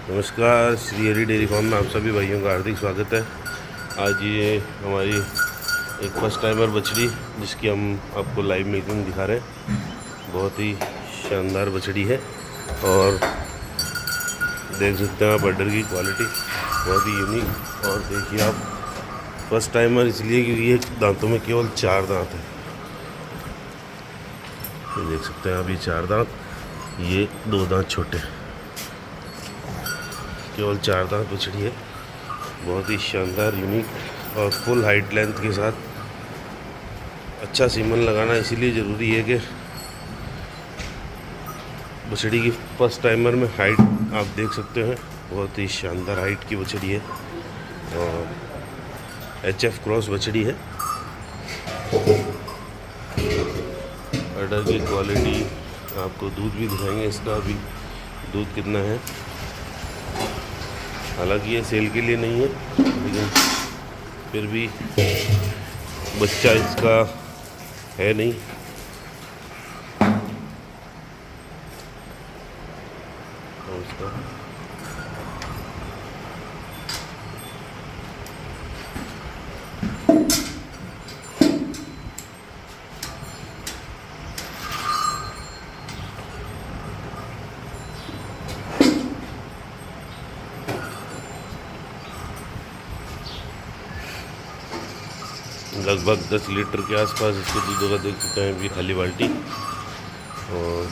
नमस्कार, Shri Hari dairy farm में आप सभी भाइयों का हार्दिक स्वागत है। आज ये हमारी एक फर्स्ट टाइमर बछड़ी जिसकी हम आपको लाइव मिल्किंग दिखा रहे हैं। बहुत ही शानदार बछड़ी है और देख सकते हैं आप अडर की क्वालिटी बहुत ही यूनिक। और देखिए आप, फर्स्ट टाइमर इसलिए क्योंकि ये दांतों में केवल 4 दांत है। ये देख सकते हैं आप, ये 4 दांत, ये 2 दांत छोटे, केवल 4 दांत बछड़ी है। बहुत ही शानदार, यूनिक और फुल हाइट लेंथ के साथ। अच्छा सीमन लगाना इसीलिए ज़रूरी है कि बछड़ी की फर्स्ट टाइमर में हाइट आप देख सकते हैं, बहुत ही शानदार हाइट की बछड़ी है और HF क्रॉस बछड़ी है। अडर की क्वालिटी, आपको दूध भी दिखाएंगे, इसका भी दूध कितना है। हालांकि ये सेल के लिए नहीं है, लेकिन फिर भी बच्चा इसका है नहीं। और इसका लगभग 10 लीटर के आसपास इसके दूध का देख सकते हैं, भी खाली बाल्टी। और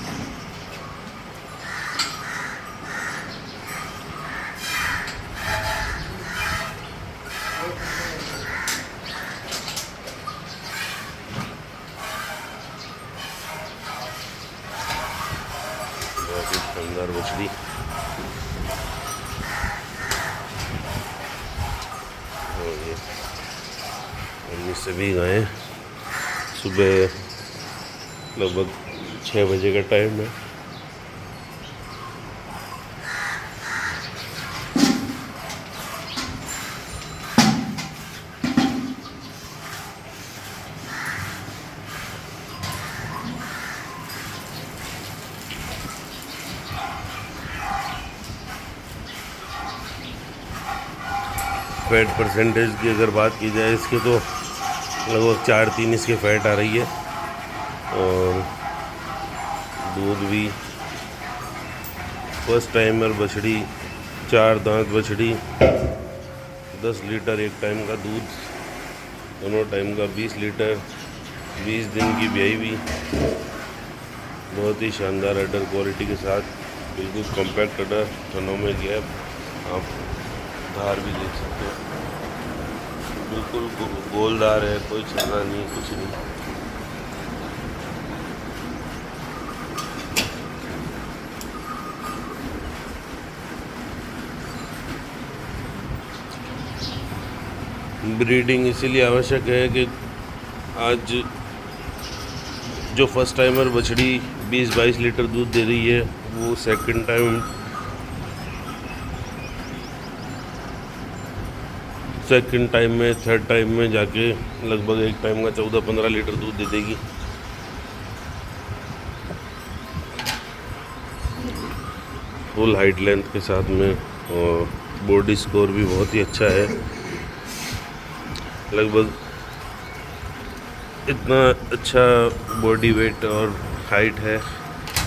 बहुत ही शानदार बछड़ी। और ये हमने सभी गायें, सुबह लगभग 6 बजे का टाइम है। फैट परसेंटेज की अगर बात की जाए इसके, तो लगभग 4-3 इसके फैट आ रही है। और दूध भी फर्स्ट टाइमर बछड़ी, 4 दांत बछड़ी, 10 लीटर एक टाइम का दूध, दोनों टाइम का 20 लीटर, 20 दिन की ब्याई भी। बहुत ही शानदार अडर क्वालिटी के साथ, बिल्कुल कॉम्पैक्ट अडर, थनों में गैप, आप धार भी देख सकते हो, बिल्कुल गोलदार है, कोई छलना नहीं, कुछ नहीं। ब्रीडिंग इसीलिए आवश्यक है कि आज जो फर्स्ट टाइमर बछड़ी 20-22 लीटर दूध दे रही है, वो सेकंड टाइम में, थर्ड टाइम में जाके लगभग एक टाइम का 14-15 लीटर दूध दे देगी। फुल हाइट लेंथ के साथ में, और बॉडी स्कोर भी बहुत ही अच्छा है। लगभग इतना अच्छा बॉडी वेट और हाइट है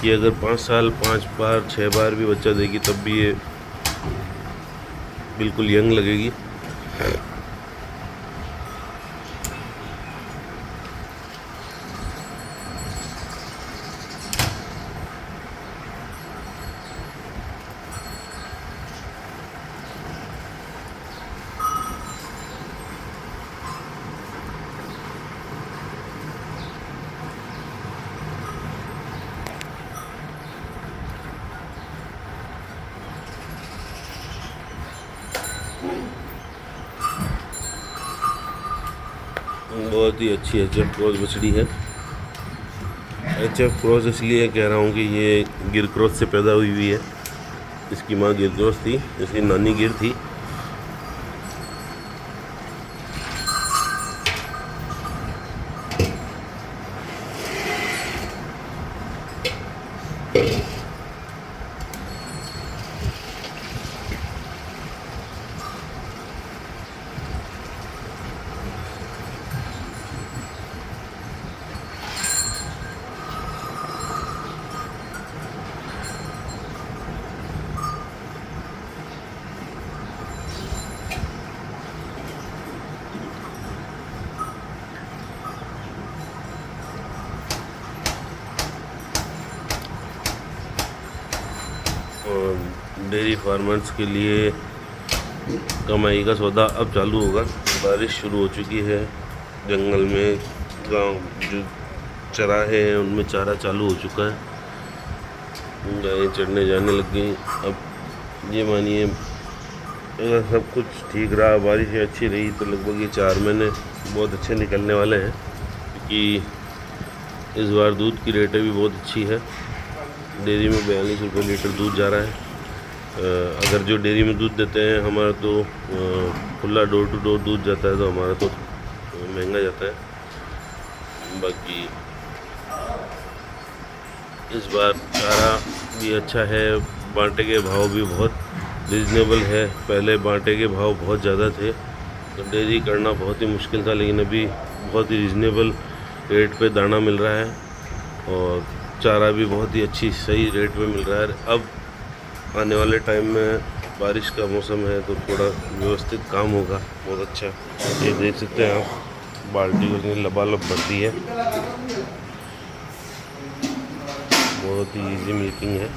कि अगर 5 साल 5 बार 6 बार भी बच्चा देगी तब भी ये बिल्कुल यंग लगेगी। बहुत ही अच्छी HF क्रॉस बछड़ी है। HF क्रॉस इसलिए कह रहा हूँ कि ये गिर क्रॉस से पैदा हुई है। इसकी माँ गिर क्रॉस थी, इसकी नानी गिर थी। और डेयरी फार्मर्स के लिए कमाई का सौदा अब चालू होगा। बारिश शुरू हो चुकी है, जंगल में गांव जो चराहे हैं उनमें चारा चालू हो चुका है, गायें चढ़ने जाने लग गई। अब ये मानिए अगर सब कुछ ठीक रहा, बारिश अच्छी रही, तो लगभग ये 4 महीने बहुत अच्छे निकलने वाले हैं, क्योंकि इस बार दूध की रेटें भी बहुत अच्छी है। डेयरी में 42 रुपये लीटर दूध जा रहा है। अगर जो डेयरी में दूध देते हैं, हमारा तो खुला डोर टू डोर दूध जाता है, तो हमारा तो महंगा जाता है। बाकी इस बार चारा भी अच्छा है, बांटे के भाव भी बहुत रीज़नेबल है। पहले बांटे के भाव बहुत ज़्यादा थे, तो डेयरी करना बहुत ही मुश्किल था, लेकिन अभी बहुत ही रीज़नेबल रेट पे दाना मिल रहा है और चारा भी बहुत ही अच्छी सही रेट पे मिल रहा है। अब आने वाले टाइम में बारिश का मौसम है, तो थोड़ा व्यवस्थित काम होगा, बहुत अच्छा। ये देख सकते हैं आप, बाल्टी उसने लबालब भर दी है, बहुत ही इजी मिल्किंग है।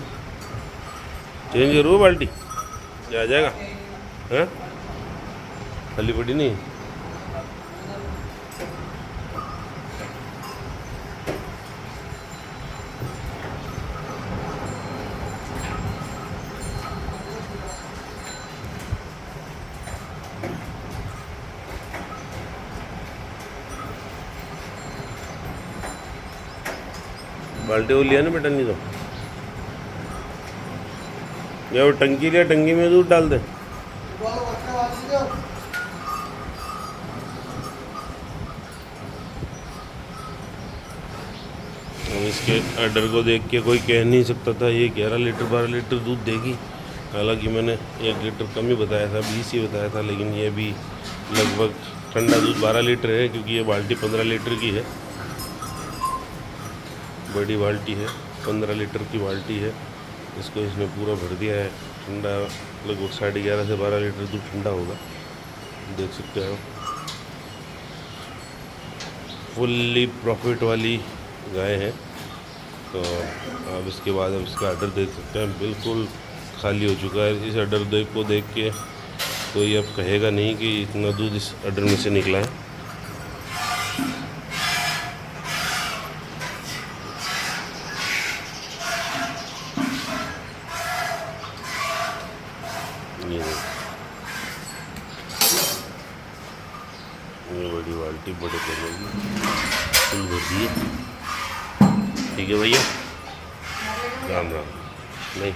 चेंज करो बाल्टी, ये आ जाएगा, हैं खाली पड़ी नहीं। बाल्टी वो लिया ना बेटा, नहीं तो या वो टंकी लिया, टंकी में दूध डाल दे। अब इसके ऑर्डर को देख के कोई कह नहीं सकता था ये 11 लीटर 12 लीटर दूध देगी। हालांकि मैंने 1 लीटर कम ही बताया था, 20 ही बताया था, लेकिन ये भी लगभग ठंडा दूध 12 लीटर है, क्योंकि ये बाल्टी 15 लीटर की है, बड़ी बाल्टी है, 15 लीटर की बाल्टी है। इसको इसने पूरा भर दिया है, ठंडा लगभग 11:30 से 12 लीटर दूध ठंडा होगा, देख सकते हैं आप। फुल्ली प्रॉफिट वाली गाय है। तो अब इसके बाद अब इसका ऑर्डर देख सकते हैं, बिल्कुल खाली हो चुका है। इस ऑर्डर को देख के कोई अब कहेगा नहीं कि इतना दूध इस ऑर्डर में से निकला है। ये बड़ी बाल्टी बड़े बनेगी, फुल भर दिए। ठीक है भैया, राम राम। नहीं